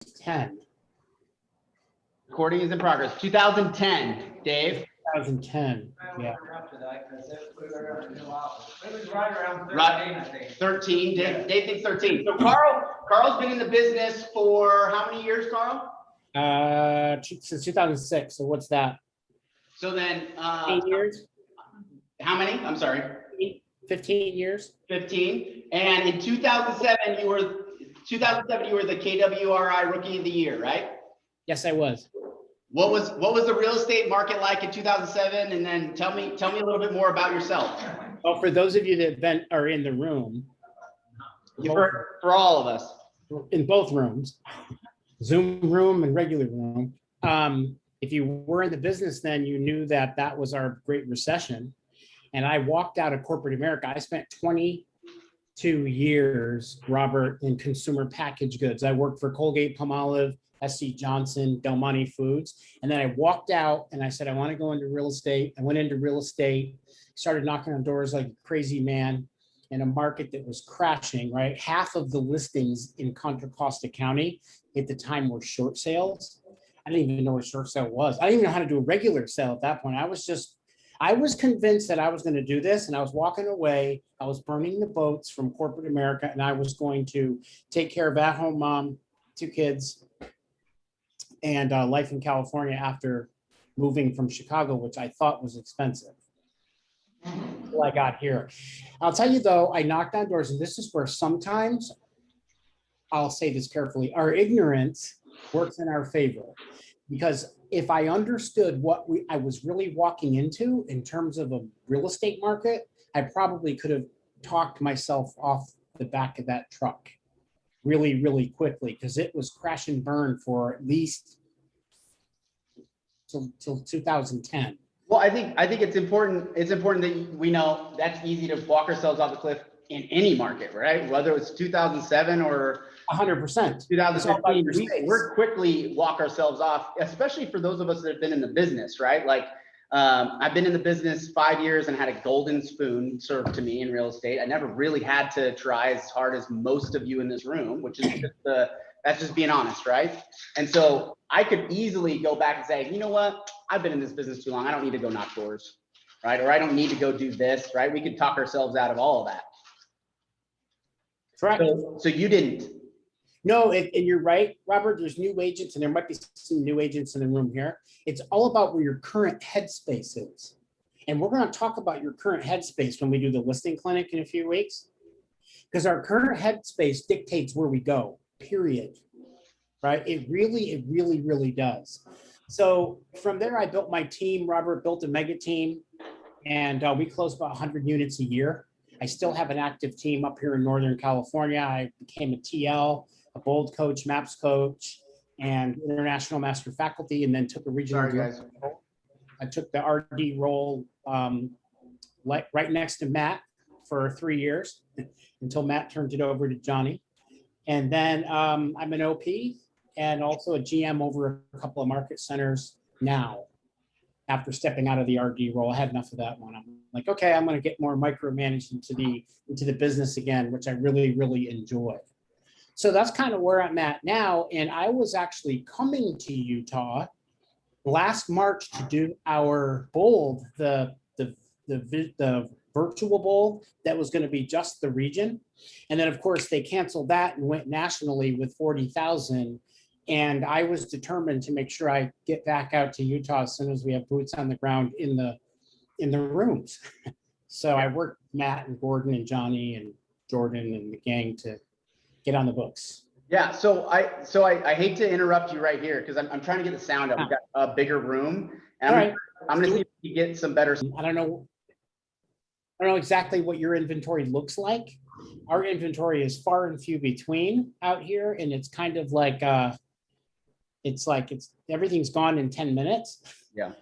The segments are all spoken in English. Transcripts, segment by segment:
10. Recording is in progress. 2010, Dave. 2010. Yeah. It was right around 13, Right. I think. 13. Dave thinks 13. So Carl's been in the business for how many years, Carl? Since 2006. So what's that? So then, 8 years? how many? I'm sorry. 15 years? 15. And in 2007, you were the KWRI Rookie of the Year, right? Yes, I was. What was the real estate market like in 2007? And then tell me a little bit more about yourself. Well, for those of you that are in the room, For all of us. in both rooms, Zoom room and regular room, if you were in the business then, you knew that was our Great Recession. And I walked out of corporate America. I spent 22 years, Robert, in consumer packaged goods. I worked for Colgate-Palmolive, SC Johnson, Del Monte Foods. And then I walked out and I said, I want to go into real estate. I went into real estate, started knocking on doors like a crazy man in a market that was crashing, right? Half of the listings in Contra Costa County at the time were short sales. I didn't even know what a short sale was. I didn't even know how to do a regular sale at that point. I was convinced that I was going to do this, and I was walking away. I was burning the boats from corporate America, and I was going to take care of at-home mom, 2 kids, and life in California after moving from Chicago, which I thought was expensive. Until I got here. I'll tell you though, I knocked on doors, and this is where sometimes, I'll say this carefully, our ignorance works in our favor. Because if I understood what I was really walking into in terms of a real estate market, I probably could have talked myself off the back of that truck really, really quickly, because it was crash and burn for at least till 2010. Well, I think it's important. It's important that we know that's easy to walk ourselves off the cliff in any market, right? Whether it's 2007 or 100%. 2015, we're quickly walk ourselves off, especially for those of us that have been in the business, right? Like I've been in the business 5 years and had a golden spoon served to me in real estate. I never really had to try as hard as most of you in this room, which is that's just being honest, right? And so I could easily go back and say, you know what? I've been in this business too long. I don't need to go knock doors, right? Or I don't need to go do this, right? We could talk ourselves out of all of that. Correct. So you didn't. No, and you're right, Robert. There's new agents, and there might be some new agents in the room here. It's all about where your current headspace is. And we're going to talk about your current headspace when we do the listing clinic in a few weeks. Because our current headspace dictates where we go, period. Right? It really does. So from there, I built my team. Robert built a mega team, and we closed about 100 units a year. I still have an active team up here in Northern California. I became a TL, a bold coach, MAPS coach, and international master faculty, and then took a regional. Sorry, guys. I took the RD role right next to Matt for 3 years until Matt turned it over to Johnny. And then I'm an OP and also a GM over a couple of market centers now. After stepping out of the RD role, I had enough of that one. I'm like, okay, I'm going to get more micromanaged into the business again, which I really enjoy. So that's kind of where I'm at now. And I was actually coming to Utah last March to do our bold, the virtual bowl that was going to be just the region. And then of course they canceled that and went nationally with 40,000. And I was determined to make sure I get back out to Utah as soon as we have boots on the ground in the rooms. So I worked with Matt and Gordon and Johnny and Jordan and the gang to get on the books. Yeah, so I hate to interrupt you right here because I'm trying to get the sound up. We've got a bigger room, and I'm gonna see if we can get some better. I don't know exactly what your inventory looks like. Our inventory is far and few between out here, and it's kind of like it's everything's gone in 10 minutes. Yeah.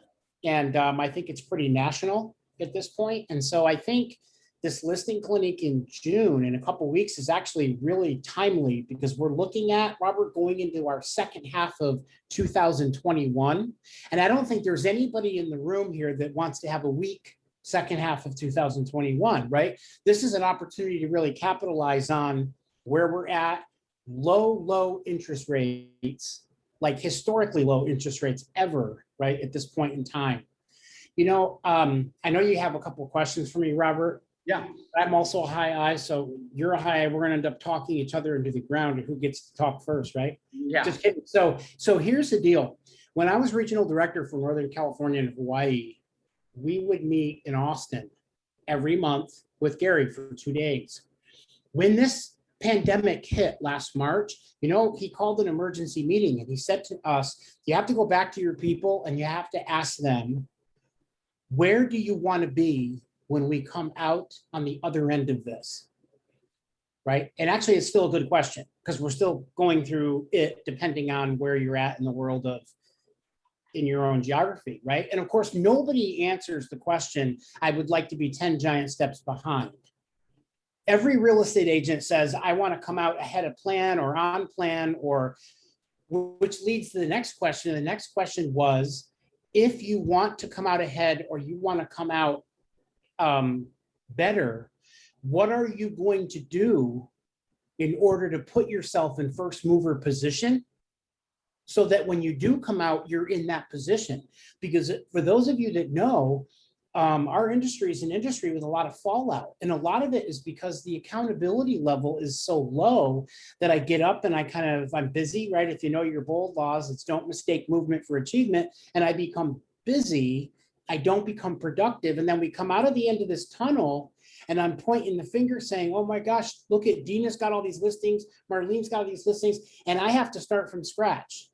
And I think it's pretty national at this point. And so I think this listing clinic in June in a couple of weeks is actually really timely because we're looking at, Robert, going into our second half of 2021. And I don't think there's anybody in the room here that wants to have a weak second half of 2021, right? This is an opportunity to really capitalize on where we're at, low interest rates, like historically low interest rates ever, right, at this point in time. You know, I know you have a couple of questions for me, Robert. Yeah. I'm also a high I, so you're a high I. We're gonna end up talking each other into the ground and who gets to talk first, right? Yeah. Just kidding. So here's the deal. When I was regional director for Northern California and Hawaii, we would meet in Austin every month with Gary for 2 days. When this pandemic hit last March, you know, he called an emergency meeting and he said to us, you have to go back to your people and you have to ask them, where do you want to be when we come out on the other end of this? Right. And actually, it's still a good question because we're still going through it depending on where you're at in the world of in your own geography. Right. And of course, nobody answers the question, I would like to be 10 giant steps behind. Every real estate agent says, I want to come out ahead of plan or on plan, or which leads to the next question. And the next question was, if you want to come out ahead or you want to come out better, what are you going to do in order to put yourself in first mover position so that when you do come out, you're in that position? Because for those of you that know, our industry is an industry with a lot of fallout. And a lot of it is because the accountability level is so low that I get up and I'm busy, right? If you know your bold laws, it's don't mistake movement for achievement. And I become busy, I don't become productive. And then we come out of the end of this tunnel and I'm pointing the finger saying, oh my gosh, look at Dina's got all these listings, Marlene's got all these listings, and I have to start from scratch.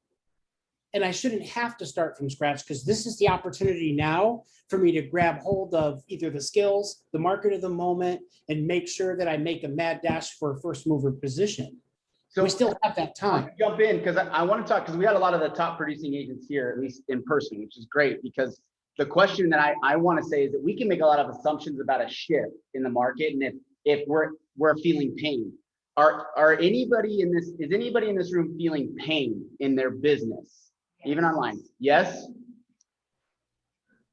And I shouldn't have to start from scratch because this is the opportunity now for me to grab hold of either the skills, the market of the moment, and make sure that I make a mad dash for a first mover position. So we still have that time. Jump in because I want to talk, because we got a lot of the top producing agents here, at least in person, which is great, because the question that I want to say is that we can make a lot of assumptions about a shift in the market. And if we're feeling pain, are anybody in this, is anybody in this room feeling pain in their business? Even online? Yes.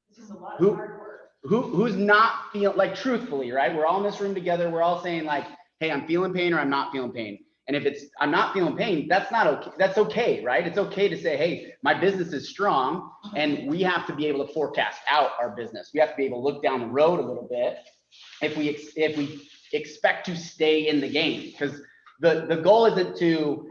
This is a lot of hard work. Who's not feeling, like, truthfully, right? We're all in this room together. We're all saying like, hey, I'm feeling pain or I'm not feeling pain. And if it's, I'm not feeling pain, that's not okay. That's okay, right? It's okay to say, hey, my business is strong and we have to be able to forecast out our business. We have to be able to look down the road a little bit if we expect to stay in the game, because the goal isn't to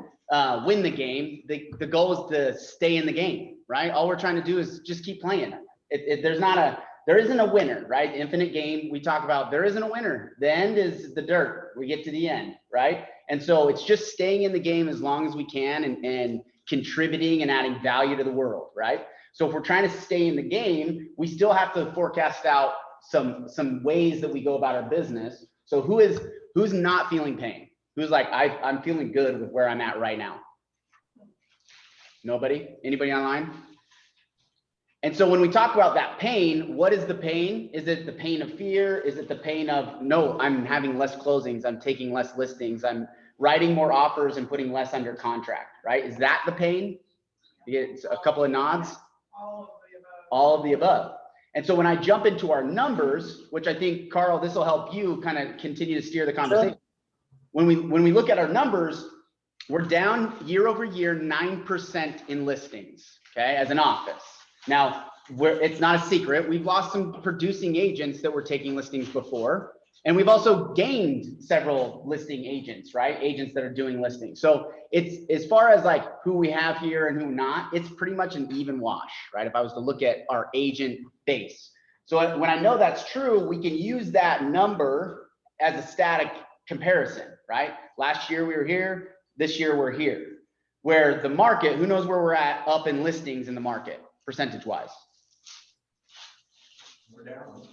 win the game. The goal is to stay in the game, right? All we're trying to do is just keep playing. There isn't a winner, right? Infinite game, we talk about, there isn't a winner. The end is the dirt. We get to the end, right? And so it's just staying in the game as long as we can and contributing and adding value to the world, right? So if we're trying to stay in the game, we still have to forecast out some ways that we go about our business. So who's not feeling pain? Who's like, I'm feeling good with where I'm at right now? Nobody? Anybody online? And so when we talk about that pain, what is the pain? Is it the pain of fear? Is it the pain of, no, I'm having less closings, I'm taking less listings, I'm writing more offers and putting less under contract, right? Is that the pain? You get a couple of nods? All of the above. And so when I jump into our numbers, which I think, Carl, this will help you kind of continue to steer the conversation. Sure. When we look at our numbers, we're down year over year 9% in listings, okay, as an office. Now, it's not a secret. We've lost some producing agents that were taking listings before, and we've also gained several listing agents, right? Agents that are doing listings. So it's, as far as like who we have here and who not, it's pretty much an even wash, right? If I was to look at our agent base. So when I know that's true, we can use that number as a static comparison, right? Last year we were here, this year we're here. Where the market, who knows where we're at up in listings in the market, percentage-wise? We're down.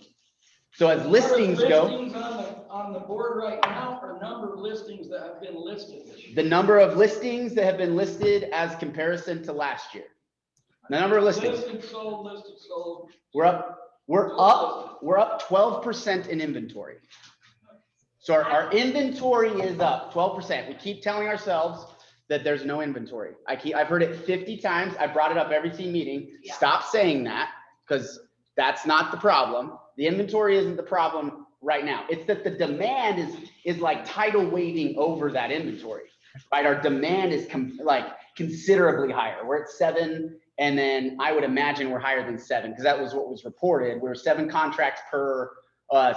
So as listings go, listings on the board right now, or number of listings that have been listed this year? The number of listings that have been listed as comparison to last year. The number of listings. Listed, sold. We're up 12% in inventory. So our inventory is up 12%. We keep telling ourselves that there's no inventory. I've heard it 50 times. I brought it up every team meeting. Yeah. Stop saying that, because that's not the problem. The inventory isn't the problem right now. It's that the demand is like tidal waving over that inventory. right? Our demand is like considerably higher. We're at 7, and then I would imagine we're higher than 7 because that was what was reported. We're 7 contracts per,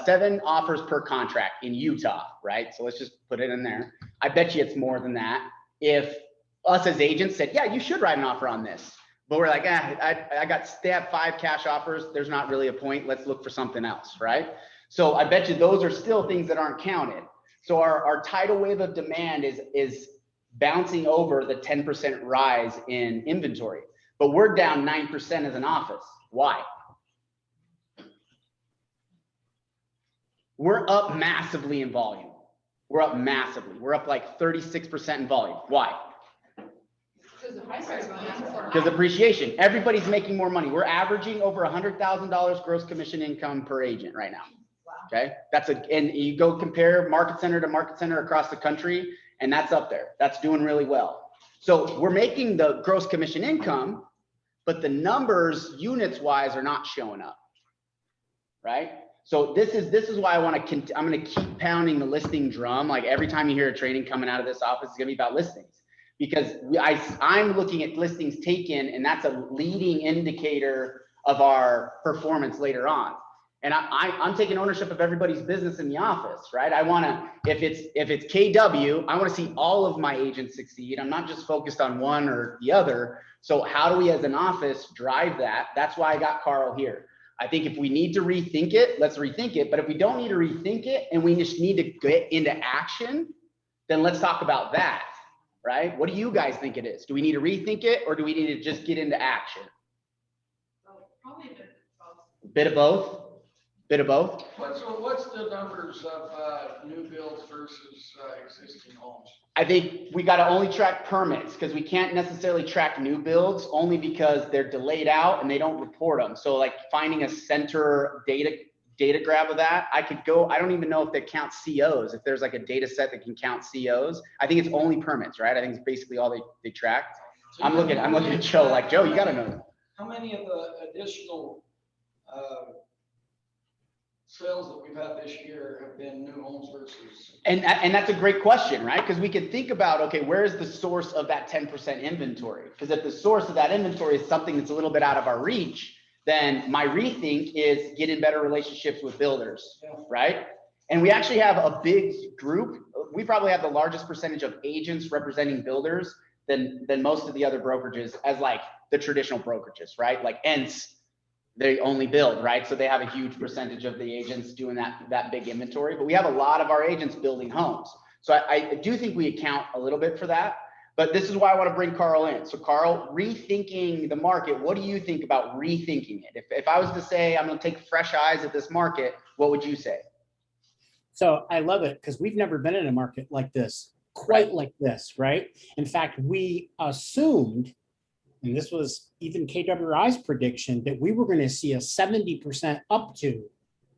7 offers per contract in Utah, right? So let's just put it in there. I bet you it's more than that. If us as agents said, yeah, you should write an offer on this, but we're like, they have 5 cash offers. There's not really a point. Let's look for something else, right? So I bet you those are still things that aren't counted. So our tidal wave of demand is bouncing over the 10% rise in inventory, but we're down 9% as an office. Why? We're up massively in volume. We're up massively. We're up like 36% in volume. Why? Because appreciation. Everybody's making more money. We're averaging over $100,000 gross commission income per agent right now. Okay, and you go compare market center to market center across the country, and that's up there. That's doing really well. So we're making the gross commission income, but the numbers units wise are not showing up, right? So this is why I'm going to keep pounding the listing drum. Like every time you hear a training coming out of this office, it's going to be about listings, because I'm looking at listings taken, and that's a leading indicator of our performance later on. And I'm taking ownership of everybody's business in the office, right? I want to, if it's KW, I want to see all of my agents succeed. I'm not just focused on one or the other. So how do we as an office drive that? That's why I got Carl here. I think if we need to rethink it, let's rethink it. But if we don't need to rethink it and we just need to get into action, then let's talk about that, right? What do you guys think it is? Do we need to rethink it, or do we need to just get into action? Probably A bit of both. Bit of both. What's the numbers of new builds versus existing homes? I think we got to only track permits, because we can't necessarily track new builds, only because they're delayed out and they don't report them. So like finding a center data grab of that, I don't even know if they count COs. If there's like a data set that can count COs, I think it's only permits, right? I think it's basically all they track. So I'm looking at Joe like, Joe, you got to know. How many of the additional sales that we've had this year have been new homes versus? And that's a great question, right? Because we can think about, okay, where is the source of that 10% inventory? Because if the source of that inventory is something that's a little bit out of our reach, then my rethink is get in better relationships with builders, right? And we actually have a big group. We probably have the largest percentage of agents representing builders than most of the other brokerages, as like the traditional brokerages, right? Like ENTS, they only build, right? So they have a huge percentage of the agents doing that big inventory, but we have a lot of our agents building homes. So I do think we account a little bit for that, but this is why I want to bring Carl in. So Carl, rethinking the market, what do you think about rethinking it? If I was to say, I'm going to take fresh eyes at this market, what would you say? So I love it, because we've never been in a market like this, quite like this, right? In fact, we assumed, and this was even KWI's prediction, that we were going to see a 70% up to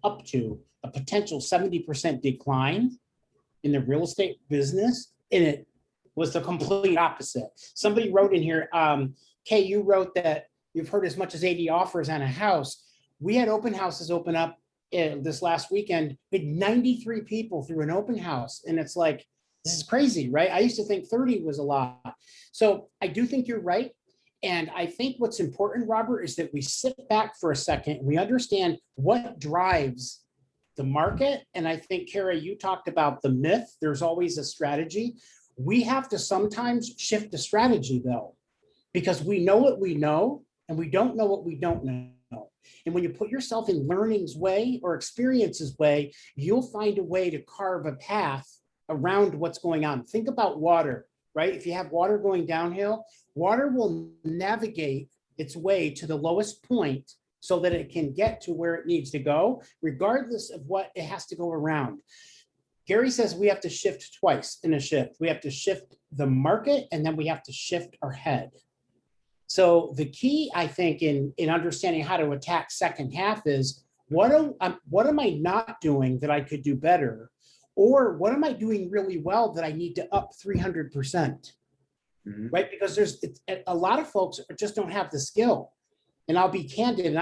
a potential 70% decline in the real estate business. And it was the complete opposite. Somebody wrote in here, Kay, you wrote that you've heard as much as 80 offers on a house. We had open houses open up this last weekend with 93 people through an open house. And it's like, this is crazy, right? I used to think 30 was a lot. So I do think you're right. And I think what's important, Robert, is that we sit back for a second and we understand what drives the market. And I think, Kara, you talked about the myth. There's always a strategy. We have to sometimes shift the strategy, though, because we know what we know and we don't know what we don't know. And when you put yourself in learning's way or experience's way, you'll find a way to carve a path around what's going on. Think about water, right? If you have water going downhill, water will navigate its way to the lowest point so that it can get to where it needs to go, regardless of what it has to go around. Gary says we have to shift twice in a shift. We have to shift the market, and then we have to shift our head. So the key, I think, in understanding how to attack second half is, what am I not doing that I could do better? Or what am I doing really well that I need to up 300%? Right? Because there's a lot of folks just don't have the skill. And I'll be candid. And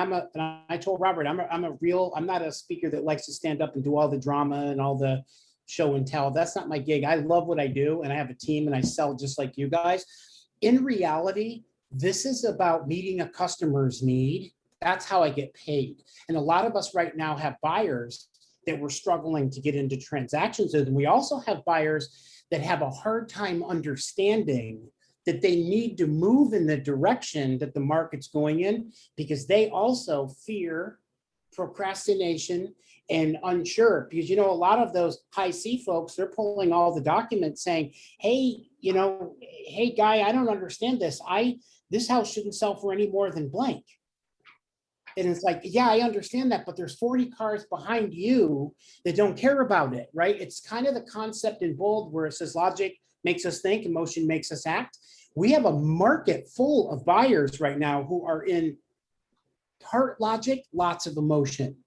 I told Robert, I'm not a speaker that likes to stand up and do all the drama and all the show and tell. That's not my gig. I love what I do and I have a team and I sell just like you guys. In reality, this is about meeting a customer's need. That's how I get paid. And a lot of us right now have buyers that we're struggling to get into transactions with. And we also have buyers that have a hard time understanding that they need to move in the direction that the market's going in because they also fear procrastination and unsure. Because, a lot of those high C folks, they're pulling all the documents saying, hey, hey, guy, I don't understand this. This house shouldn't sell for any more than blank. And it's like, yeah, I understand that, but there's 40 cars behind you that don't care about it, right? It's kind of the concept in bold where it says logic makes us think, emotion makes us act. We have a market full of buyers right now who are in part logic, lots of emotion,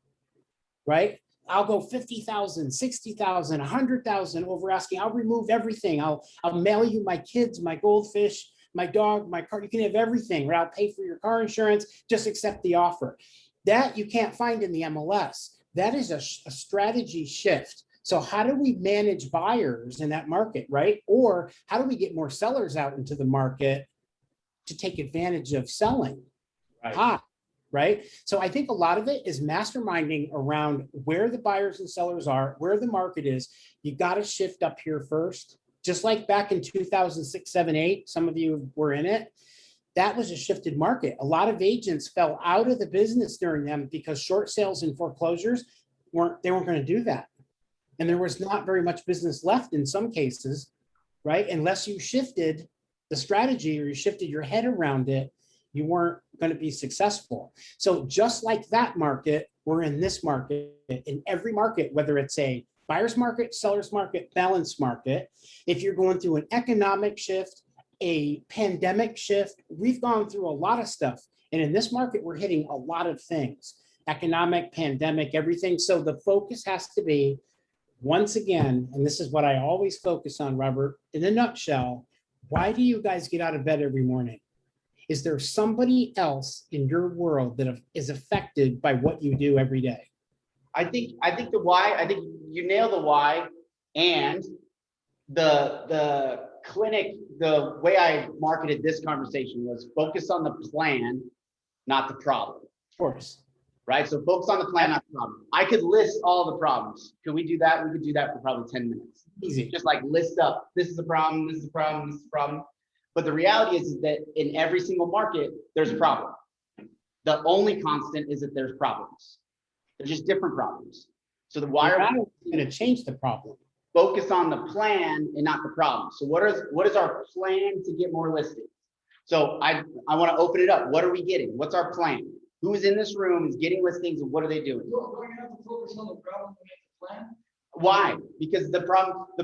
right? I'll go 50,000, 60,000, 100,000 over asking. I'll remove everything. I'll mail you my kids, my goldfish, my dog, my car. You can have everything, right? I'll pay for your car insurance. Just accept the offer. That you can't find in the MLS. That is a strategy shift. So how do we manage buyers in that market, right? Or how do we get more sellers out into the market to take advantage of selling? Right? So I think a lot of it is masterminding around where the buyers and sellers are, where the market is. You got to shift up here first. Just like back in 2006, 7, 8, some of you were in it. That was a shifted market. A lot of agents fell out of the business during them because short sales and foreclosures weren't going to do that. And there was not very much business left in some cases, right? Unless you shifted the strategy or you shifted your head around it, you weren't going to be successful. So just like that market, we're in this market. In every market, whether it's a buyer's market, seller's market, balanced market, if you're going through an economic shift, a pandemic shift, we've gone through a lot of stuff. And in this market, we're hitting a lot of things, economic, pandemic, everything. So the focus has to be, once again, and this is what I always focus on, Robert, in a nutshell, why do you guys get out of bed every morning? Is there somebody else in your world that is affected by what you do every day? I think the why, I think you nail the why, and the clinic, the way I marketed this conversation was focus on the plan, not the problem. Of course. Right? So focus on the plan, not the problem. I could list all the problems. Could we do that? We could do that for probably 10 minutes. Easy. Just like list up, this is the problem, this is the problem, this is the problem. But the reality is that in every single market, there's a problem. The only constant is that there's problems. They're just different problems. So the why are we going to change the problem? Focus on the plan and not the problem. So what is our plan to get more listings? So I want to open it up. What are we getting? What's our plan? Who's in this room is getting listings and what are they doing? Don't you have to focus on the problem to make the plan? Why? Because the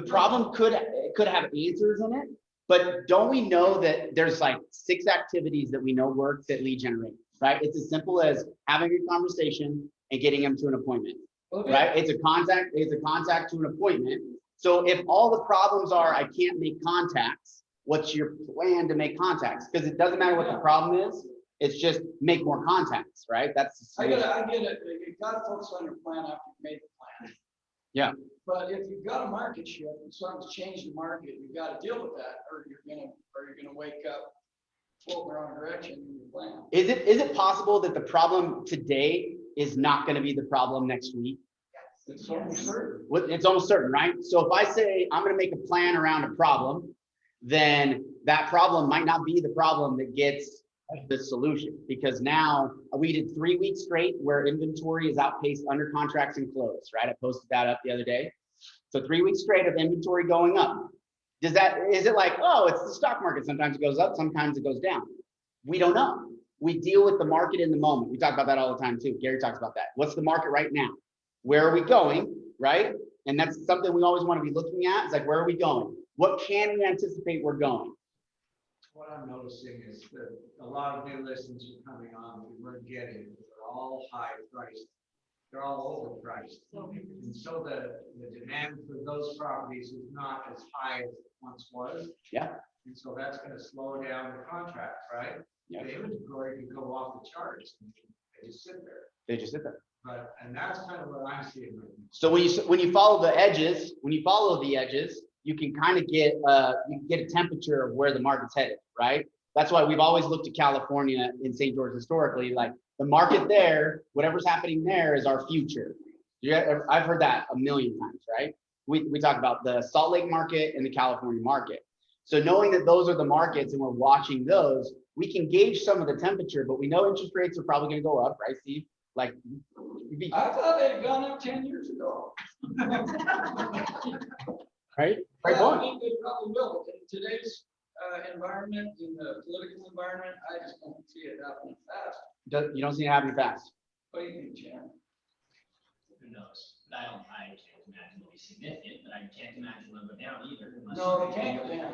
problem could have answers in it, but don't we know that there's like 6 activities that we know work that lead generate, right? It's as simple as having a conversation and getting them to an appointment, Okay. right? It's a contact to an appointment. So if all the problems are, I can't make contacts, what's your plan to make contacts? Because it doesn't matter what the problem is. It's just make more contacts, right? That's the I get it. You gotta focus on your plan after you made the plan. Yeah. But if you've got a market shift and something's changed the market, you've got to deal with that, or you're gonna wake up floating around direction in your plan. Is it possible that the problem today is not going to be the problem next week? It's almost certain. It's almost certain, right? So if I say I'm going to make a plan around a problem, then that problem might not be the problem that gets the solution, because now we did 3 weeks straight where inventory is outpaced under contracts and closed, right? I posted that up the other day. So 3 weeks straight of inventory going up. Is it like, oh, it's the stock market? Sometimes it goes up, sometimes it goes down. We don't know. We deal with the market in the moment. We talk about that all the time too. Gary talks about that. What's the market right now? Where are we going, right? And that's something we always want to be looking at. It's like, where are we going? What can we anticipate we're going? What I'm noticing is that a lot of new listings are coming on, we weren't getting, they're all high priced. They're all overpriced. And so the demand for those properties is not as high as it once was. Yeah. And so that's going to slow down the contract, right? Yeah. The inventory can go off the charts. And they just sit there. They just sit there. And that's kind of what I'm seeing right now. So when you follow the edges, you can kind of get a temperature of where the market's headed, right? That's why we've always looked at California in St. George historically, like the market there, whatever's happening there is our future. Yeah, I've heard that a million times, right? We talk about the Salt Lake market and the California market. So knowing that those are the markets and we're watching those, we can gauge some of the temperature, but we know interest rates are probably going to go up, right, Steve? Like, I thought they'd gone up 10 years ago. Right? Right, Yeah, Lauren? I think they probably will. In today's environment, in the political environment, I just don't see it happening fast. You don't see it happening fast. What do you think, Jan? Who knows? But I can't imagine it'll be significant, but I can't imagine it'll go down either. unless No, you- they can't go down.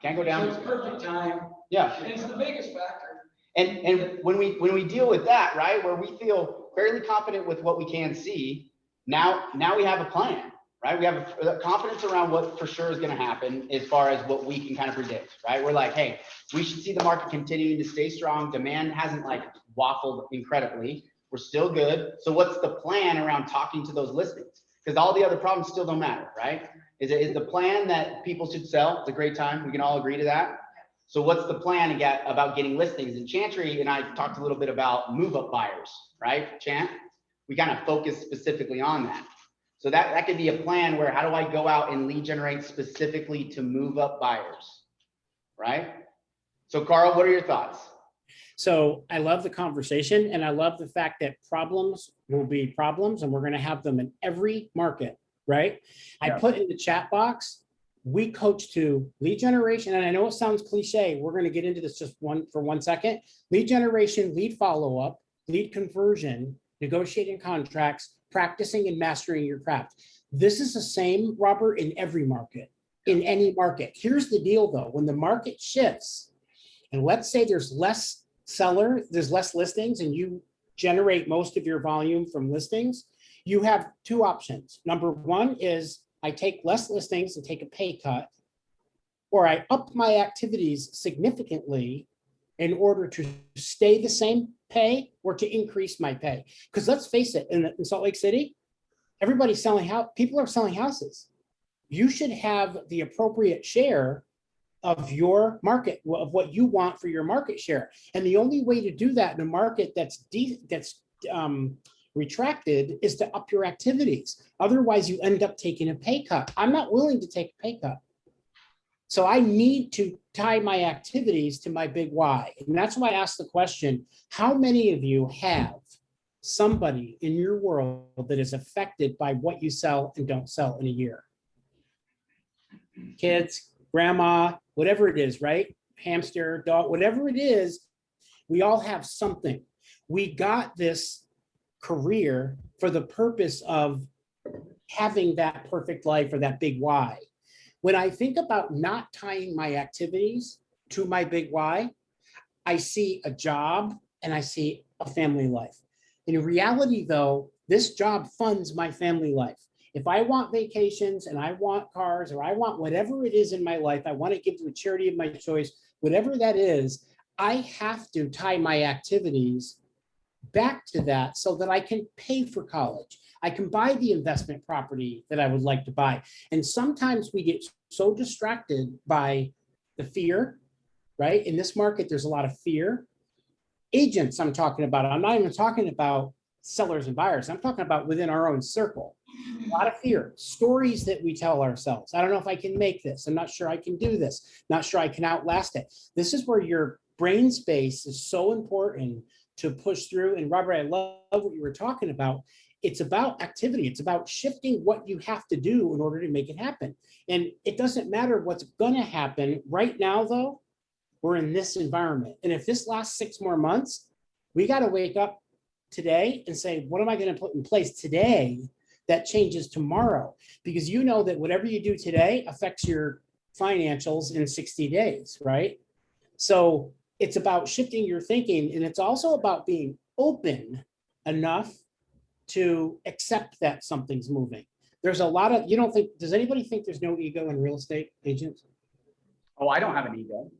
Can't go So down. it's perfect time. Yeah. And it's the biggest factor. And when we deal with that, right, where we feel fairly confident with what we can see, now we have a plan, right? We have a confidence around what for sure is going to happen as far as what we can kind of predict, right? We're like, hey, we should see the market continuing to stay strong. Demand hasn't like waffled incredibly. We're still good. So what's the plan around talking to those listings? Because all the other problems still don't matter, right? Is the plan that people should sell? It's a great time. We can all agree to that. So what's the plan about getting listings? And Chantry and I talked a little bit about move up buyers, right? Chant, we kind of focus specifically on that. So that could be a plan where how do I go out and lead generate specifically to move up buyers, right? So Carl, what are your thoughts? So I love the conversation and I love the fact that problems will be problems and we're going to have them in every market, right? I Yeah. put in the chat box, we coach to lead generation. And I know it sounds cliche. We're going to get into this just for 1 second. Lead generation, lead follow-up, lead conversion, negotiating contracts, practicing and mastering your craft. This is the same, Robert, in every market, in any market. Here's the deal though, when the market shifts, and let's say there's less listings and you generate most of your volume from listings, you have two options. Number one is I take less listings and take a pay cut, or I up my activities significantly in order to stay the same pay or to increase my pay. Because let's face it, in Salt Lake City, everybody's selling people are selling houses. You should have the appropriate share of your market, of what you want for your market share. And the only way to do that in a market that's retracted is to up your activities. Otherwise, you end up taking a pay cut. I'm not willing to take a pay cut. So I need to tie my activities to my big why. And that's why I asked the question, how many of you have somebody in your world that is affected by what you sell and don't sell in a year? Kids, grandma, whatever it is, right? Hamster, dog, whatever it is, we all have something. We got this career for the purpose of having that perfect life or that big why. When I think about not tying my activities to my big why, I see a job and I see a family life. In reality, though, this job funds my family life. If I want vacations and I want cars or I want whatever it is in my life, I want to give to a charity of my choice, whatever that is, I have to tie my activities back to that so that I can pay for college. I can buy the investment property that I would like to buy. And sometimes we get so distracted by the fear, right? In this market, there's a lot of fear. Agents I'm talking about, I'm not even talking about sellers and buyers. I'm talking about within our own circle. A lot of fear, stories that we tell ourselves. I don't know if I can make this. I'm not sure I can do this. Not sure I can outlast it. This is where your brain space is so important to push through. And Robert, I love what you were talking about. It's about activity. It's about shifting what you have to do in order to make it happen. And it doesn't matter what's going to happen right now, though. We're in this environment. And if this lasts 6 more months, we got to wake up today and say, what am I going to put in place today that changes tomorrow? Because you know that whatever you do today affects your financials in 60 days, right? So it's about shifting your thinking, and it's also about being open enough to accept that something's moving. There's a lot of, does anybody think there's no ego in real estate agents? Oh, I don't have an ego.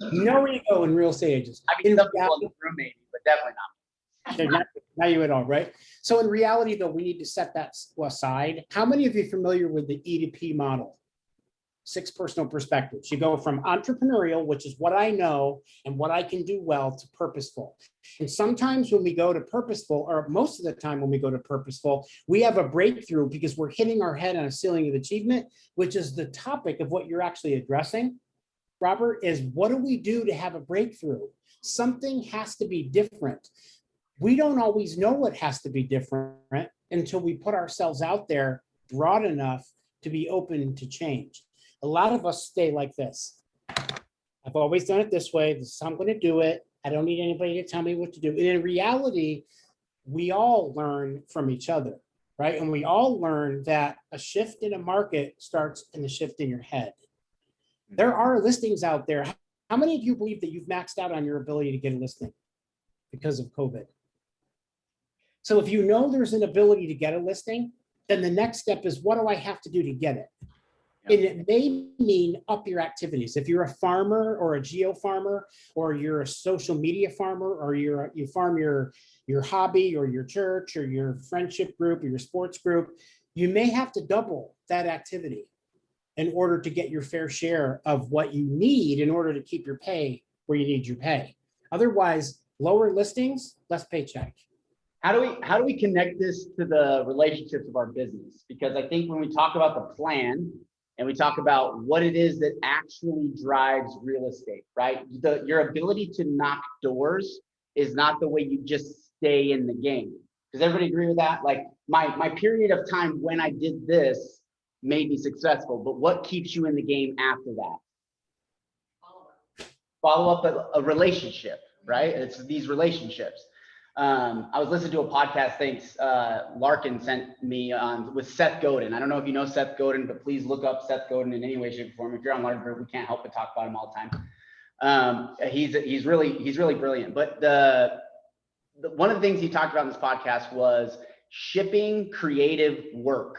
No ego in real estate agents. I mean, some people in the room maybe, but definitely not. Okay, now you at all, right? So in reality, though, we need to set that aside. How many of you are familiar with the E2P model? 6 personal perspectives. You go from entrepreneurial, which is what I know and what I can do well, to purposeful. And sometimes when we go to purposeful, or most of the time when we go to purposeful, we have a breakthrough because we're hitting our head on a ceiling of achievement, which is the topic of what you're actually addressing, Robert, is what do we do to have a breakthrough? Something has to be different. We don't always know what has to be different until we put ourselves out there broad enough to be open to change. A lot of us stay like this. I've always done it this way. This is how I'm going to do it. I don't need anybody to tell me what to do. And in reality, we all learn from each other, right? And we all learn that a shift in a market starts in the shift in your head. There are listings out there. How many of you believe that you've maxed out on your ability to get a listing because of COVID? So if you know there's an ability to get a listing, then the next step is, what do I have to do to get it? And it may mean up your activities. If you're a farmer or a geo farmer, or you're a social media farmer, or you farm your hobby or your church or your friendship group or your sports group, you may have to double that activity in order to get your fair share of what you need in order to keep your pay where you need your pay. Otherwise, lower listings, less paycheck. How do we connect this to the relationships of our business? Because I think when we talk about the plan and we talk about what it is that actually drives real estate, right? Your ability to knock doors is not the way you just stay in the game. Does everybody agree with that? Like my period of time when I did this made me successful, but what keeps you in the game after that? Follow up a relationship, right? It's these relationships. I was listening to a podcast, thanks, Larkin sent me on with Seth Godin. I don't know if you know Seth Godin, but please look up Seth Godin in any way, shape, or form. If you're on Larkin, we can't help but talk about him all the time. He's really brilliant. But one of the things he talked about in this podcast was shipping creative work,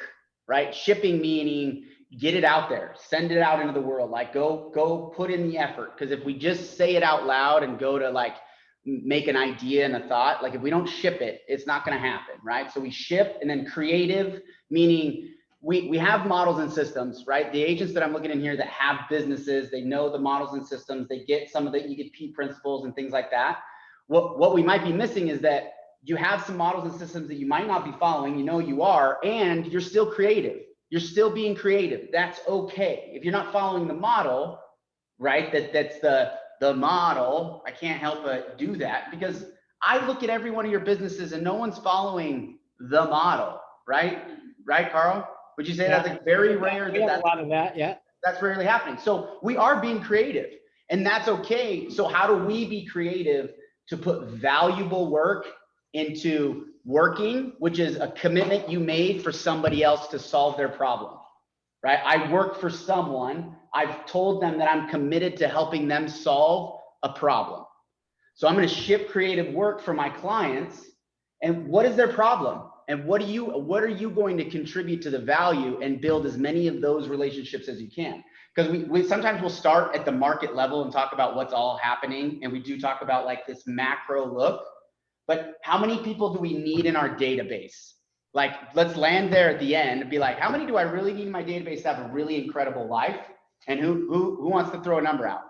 right? Shipping meaning get it out there, send it out into the world, like go put in the effort. Because if we just say it out loud and go to like make an idea and a thought, like if we don't ship it, it's not going to happen, right? So we ship. And then creative meaning we have models and systems, right? The agents that I'm looking in here that have businesses, they know the models and systems, they get some of the EDP principles and things like that. What we might be missing is that you have some models and systems that you might not be following, you know you are, and you're still creative. You're still being creative. That's okay. If you're not following the model, right? That's the model. I can't help but do that because I look at every one of your businesses and no one's following the model, right? Right, Carl? Would you say that's like very rare? That's a lot of that, yeah. That's rarely happening. So we are being creative and that's okay. So how do we be creative to put valuable work into working, which is a commitment you made for somebody else to solve their problem, right? I work for someone. I've told them that I'm committed to helping them solve a problem. So I'm going to ship creative work for my clients. And what is their problem? And what are you going to contribute to the value and build as many of those relationships as you can? Because we sometimes we'll start at the market level and talk about what's all happening. And we do talk about like this macro look, but how many people do we need in our database? Like, let's land there at the end and be like, how many do I really need in my database to have a really incredible life? And who wants to throw a number out?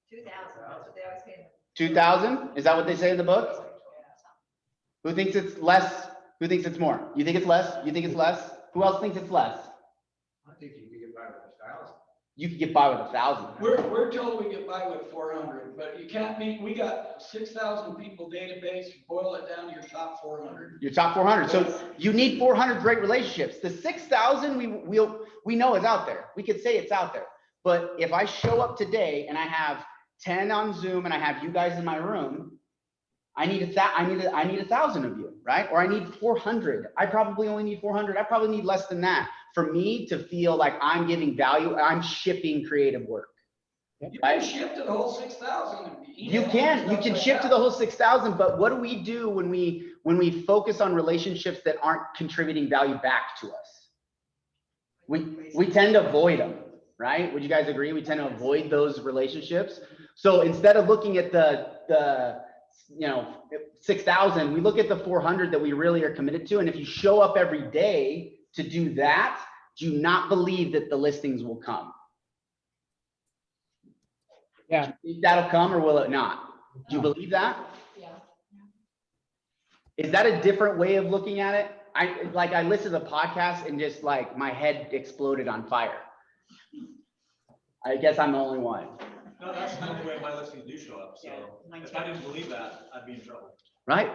2,000, that's what they always say. 2,000? Is that what they say in the book? Who thinks it's less? Who thinks it's more? You think it's less? You think it's less? Who else thinks it's less? I think you could get by with 1,000. You could get by with 1,000. We're told we get by with 400, but you can't meet, we got 6,000 people database, boil it down to your top 400. Your top 400. So you need 400 great relationships. The 6,000 we know is out there. We could say it's out there. But if I show up today and I have 10 on Zoom and I have you guys in my room, I need 1,000 of you, right? Or I need 400. I probably only need 400. I probably need less than that for me to feel like I'm giving value. I'm shipping creative work. You Right? can ship to the whole 6,000. You can ship to the whole 6,000, but what do we do when we focus on relationships that aren't contributing value back to us? We tend to avoid them, right? Would you guys agree? We tend to avoid those relationships. So instead of looking at the 6,000, we look at the 400 that we really are committed to. And if you show up every day to do that, do not believe that the listings will come. Yeah. Do you think that'll come or will it not? Do you believe that? Yeah. Is that a different way of looking at it? I listened to the podcast and just like my head exploded on fire. I guess I'm the only one. No, that's kind of the way my listings do show up, so if I didn't believe that, I'd be in trouble. Right?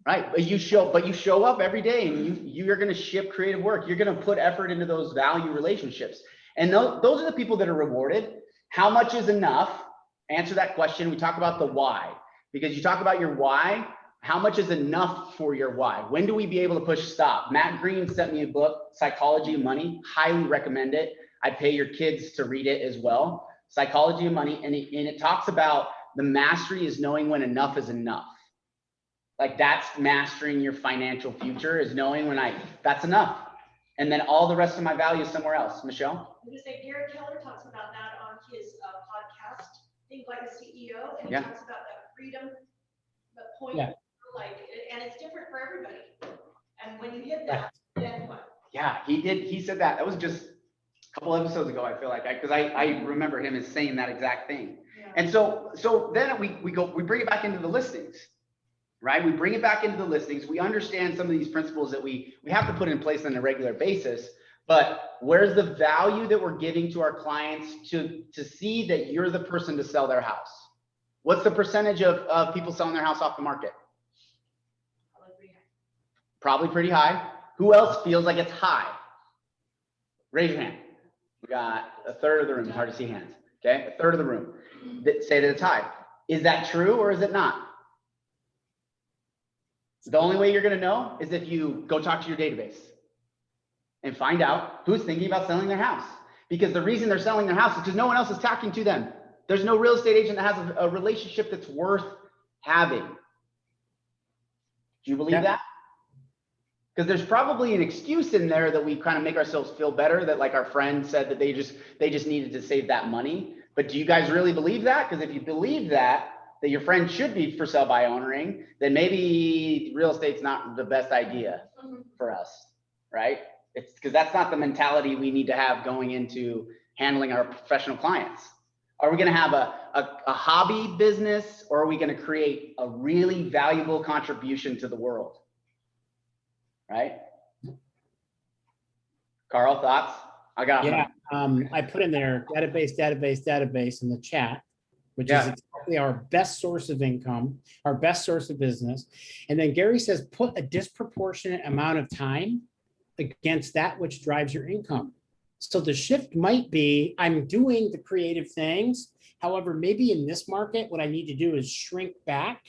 Right, but you show up every day and you're gonna ship creative work. You're gonna put effort into those value relationships. And those are the people that are rewarded. How much is enough? Answer that question. We talk about the why, because you talk about your why. How much is enough for your why? When do we be able to push stop? Matt Green sent me a book, Psychology of Money. Highly recommend it. I'd pay your kids to read it as well. Psychology of Money. And it talks about the mastery is knowing when enough is enough. Like that's mastering your financial future, is knowing when that's enough. And then all the rest of my value is somewhere else. Michelle? I'm just saying, Gary Keller talks about that on his podcast, Think Like a CEO, and he Yeah. talks about that freedom, the point, Yeah. like, and it's different for everybody. And when you hit that, then what? Yeah, he did. He said that. That was just a couple episodes ago, I feel like, because I remember him as saying that exact thing. Yeah. And so then we bring it back into the listings, right? We bring it back into the listings. We understand some of these principles that we have to put in place on a regular basis, but where's the value that we're giving to our clients to see that you're the person to sell their house? What's the percentage of people selling their house off the market? Probably pretty high. Who else feels like it's high? Raise your hand. We got a third of the room. It's hard to see hands. Okay, a third of the room that say that it's high. Is that true or is it not? The only way you're going to know is if you go talk to your database and find out who's thinking about selling their house. Because the reason they're selling their house is because no one else is talking to them. There's no real estate agent that has a relationship that's worth having. Do you believe that? Because there's probably an excuse in there that we kind of make ourselves feel better, that like our friend said that they just needed to save that money. But do you guys really believe that? Because if you believe that your friend should be for sell by owning, then maybe real estate's not the best idea for us, right? It's because that's not the mentality we need to have going into handling our professional clients. Are we going to have a hobby business, or are we going to create a really valuable contribution to the world? Right? Carl, thoughts? I put in there database in the chat, which is exactly our best source of income, our best source of business. And then Gary says, put a disproportionate amount of time against that which drives your income. So the shift might be, I'm doing the creative things. However, maybe in this market, what I need to do is shrink back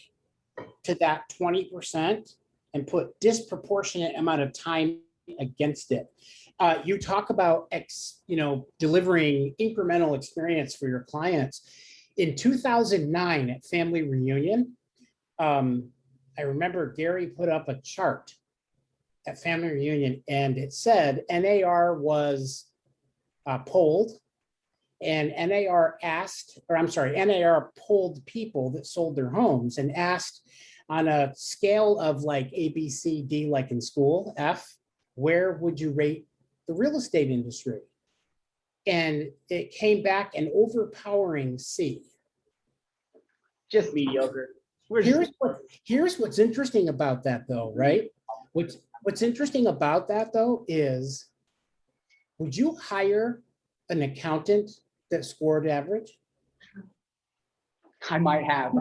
to that 20% and put disproportionate amount of time against it. You talk about delivering incremental experience for your clients. In 2009 at Family Reunion, I remember Gary put up a chart at Family Reunion, and it said NAR was polled, and NAR polled people that sold their homes and asked, on a scale of like A, B, C, D, like in school, F, where would you rate the real estate industry? And it came back an overpowering C. Just mediocre. Here's what's interesting about that though, right? What's interesting about that though is, would you hire an accountant that scored average? I might have.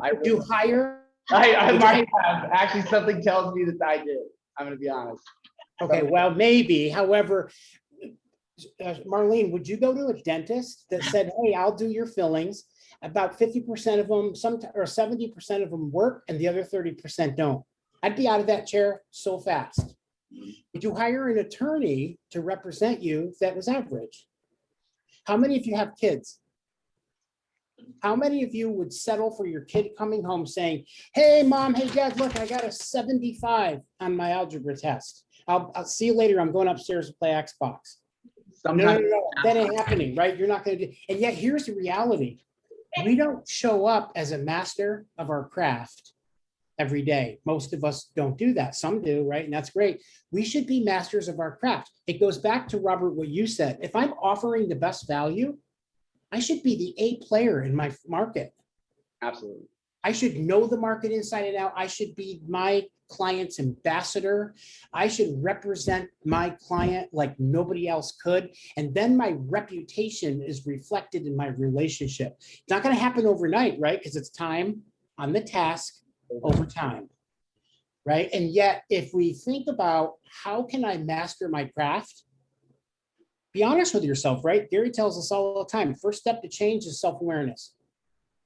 I might have. Actually, something tells me that I did. I'm going to be honest. Okay, well, maybe. However, Marlene, would you go to a dentist that said, hey, I'll do your fillings? About 50% of them, or 70% of them work, and the other 30% don't. I'd be out of that chair so fast. Would you hire an attorney to represent you that was average? How many of you have kids? How many of you would settle for your kid coming home saying, hey, mom, hey, dad, look, I got a 75 on my algebra test. I'll see you later. I'm going upstairs to play Xbox. No, that ain't happening, right? You're not going to do. And yet here's the reality. We don't show up as a master of our craft every day. Most of us don't do that. Some do, right? And that's great. We should be masters of our craft. It goes back to Robert, what you said. If I'm offering the best value, I should be the A player in my market. Absolutely. I should know the market inside and out. I should be my client's ambassador. I should represent my client like nobody else could. And then my reputation is reflected in my relationship. It's not going to happen overnight, right? Because it's time on the task over time, right? And yet, if we think about how can I master my craft, be honest with yourself, right? Gary tells us all the time, first step to change is self-awareness.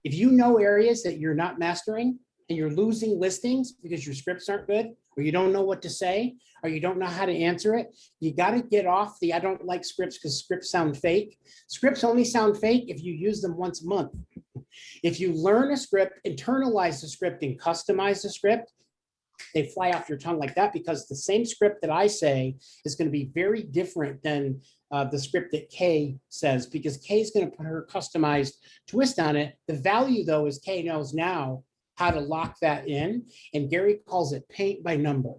If you know areas that you're not mastering and you're losing listings because your scripts aren't good, or you don't know what to say, or you don't know how to answer it, you got to get off the I don't like scripts because scripts sound fake. Scripts only sound fake if you use them once a month. If you learn a script, internalize the script, and customize the script, they fly off your tongue like that, because the same script that I say is going to be very different than the script that Kay says, because Kay is going to put her customized twist on it. The value, though, is Kay knows now how to lock that in, and Gary calls it paint by number,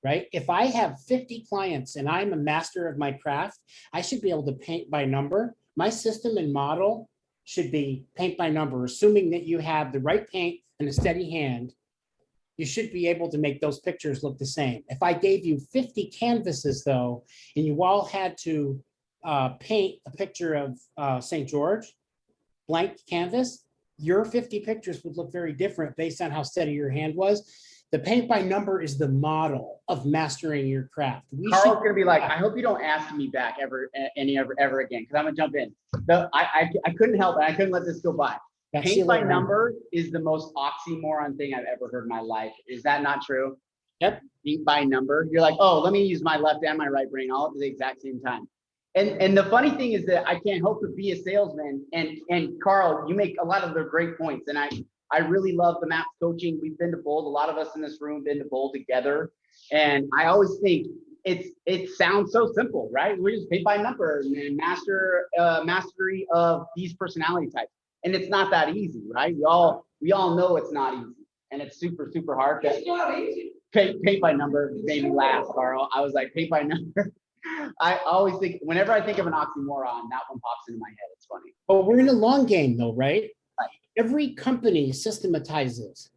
right? If I have 50 clients and I'm a master of my craft, I should be able to paint by number. My system and model should be paint by number, assuming that you have the right paint and a steady hand. You should be able to make those pictures look the same. If I gave you 50 canvases, though, and you all had to paint a picture of St. George, blank canvas, your 50 pictures would look very different based on how steady your hand was. The paint by number is the model of mastering your craft. Carl's gonna be like, I hope you don't ask me back ever again, because I'm gonna jump in. I couldn't help it. I couldn't let this go by. Paint by number is the most oxymoron thing I've ever heard in my life. Is that not true? Yep. Paint by number. You're like, oh, let me use my left and my right brain all at the exact same time. And the funny thing is that I can't help but be a salesman. And Carl, you make a lot of the great points. And I really love the MAPS coaching. We've been to Bold. A lot of us in this room been to Bold together. And I always think it sounds so simple, right? We just paint by number and mastery of these personality types. And it's not that easy, right? We all know it's not easy, and it's super, super hard. It's not easy. Paint by number made me laugh, Carl. I was like, paint by number. I always think, whenever I think of an oxymoron, that one pops into my head. It's funny. But we're in a long game, though, right? Every company systematizes.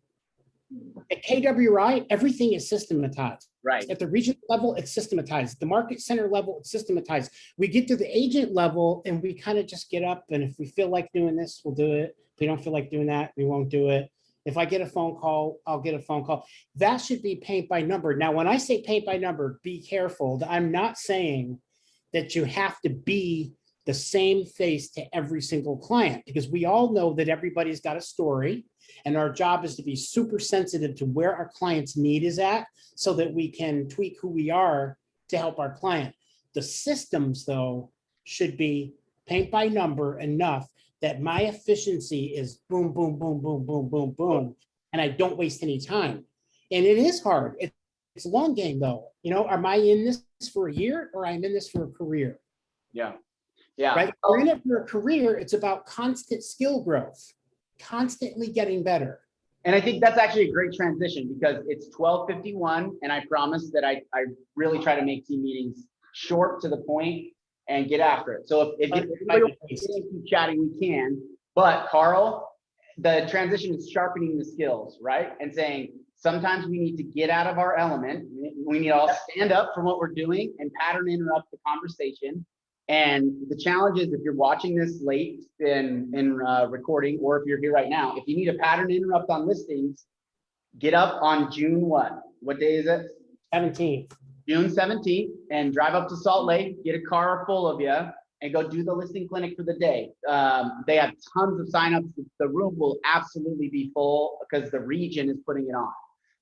At KWI, everything is systematized. Right. At the regional level, it's systematized. At the market center level, it's systematized. We get to the agent level and we kind of just get up, and if we feel like doing this, we'll do it. If we don't feel like doing that, we won't do it. If I get a phone call, I'll get a phone call. That should be paint by number. Now, when I say paint by number, be careful. I'm not saying that you have to be the same face to every single client, because we all know that everybody's got a story, and our job is to be super sensitive to where our client's need is at so that we can tweak who we are to help our client. The systems, though, should be paint by number enough that my efficiency is boom, boom, boom, boom, boom, boom, boom, and I don't waste any time. And it is hard. It's a long game, though. You know, am I in this for a year, or I'm in this for a career? Yeah. Yeah. Right? If you're in it for a career, it's about constant skill growth, constantly getting better. And I think that's actually a great transition, because it's 12:51, and I promise that I really try to make team meetings short, to the point, and get after it. So if anybody wants to keep chatting, we can. But Carl, the transition is sharpening the skills, right? And saying, sometimes we need to get out of our element. We need to all stand up from what we're doing and pattern interrupt the conversation. And the challenge is, if you're watching this late in recording, or if you're here right now, if you need a pattern interrupt on listings, get up on June what? What day is it? 17th. June 17th, and drive up to Salt Lake, get a car full of you, and go do the listing clinic for the day. They have tons of signups. The room will absolutely be full because the region is putting it on.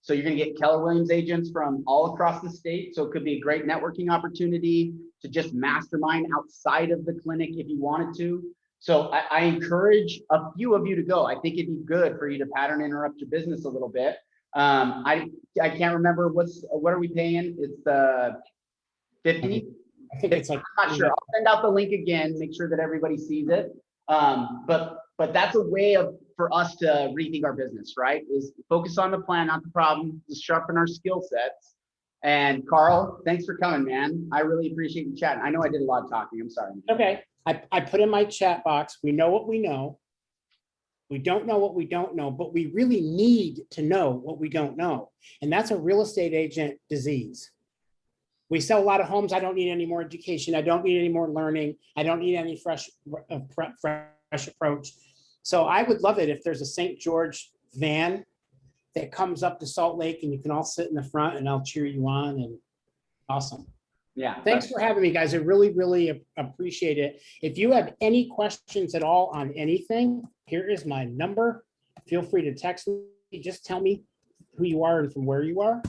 So you're gonna get Keller Williams agents from all across the state. So it could be a great networking opportunity to just mastermind outside of the clinic if you wanted to. So I encourage a few of you to go. I think it'd be good for you to pattern interrupt your business a little bit. I can't remember what are we paying? It's the 50. I think it's like, I'm not sure. I'll send out the link again, make sure that everybody sees it. But that's a way of for us to rethink our business, right? Is focus on the plan, not the problem, to sharpen our skill sets. And Carl, thanks for coming, man. I really appreciate you chatting. I know I did a lot of talking. I'm sorry. Okay, I put in my chat box, we know what we know. We don't know what we don't know, but we really need to know what we don't know. And that's a real estate agent disease. We sell a lot of homes. I don't need any more education. I don't need any more learning. I don't need any fresh approach. So I would love it if there's a St. George van that comes up to Salt Lake and you can all sit in the front and I'll cheer you on, and awesome. Yeah. Thanks for having me, guys. I really, really appreciate it. If you have any questions at all on anything, here is my number. Feel free to text me. Just tell me who you are and from where you are.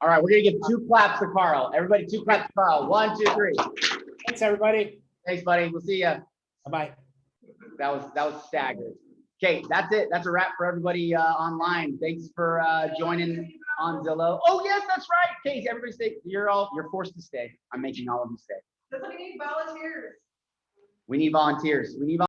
All right, we're gonna give 2 claps to Carl. Everybody, 2 claps to Carl. 1, 2, 3. Thanks, everybody. Thanks, buddy. We'll see you. Bye-bye. That was staggering. Okay, that's it. That's a wrap for everybody online. Thanks for joining on Zillow. Oh yes, that's right. Okay, everybody stay. You're forced to stay. I'm making all of you stay. Doesn't need volunteers. We need volunteers. We need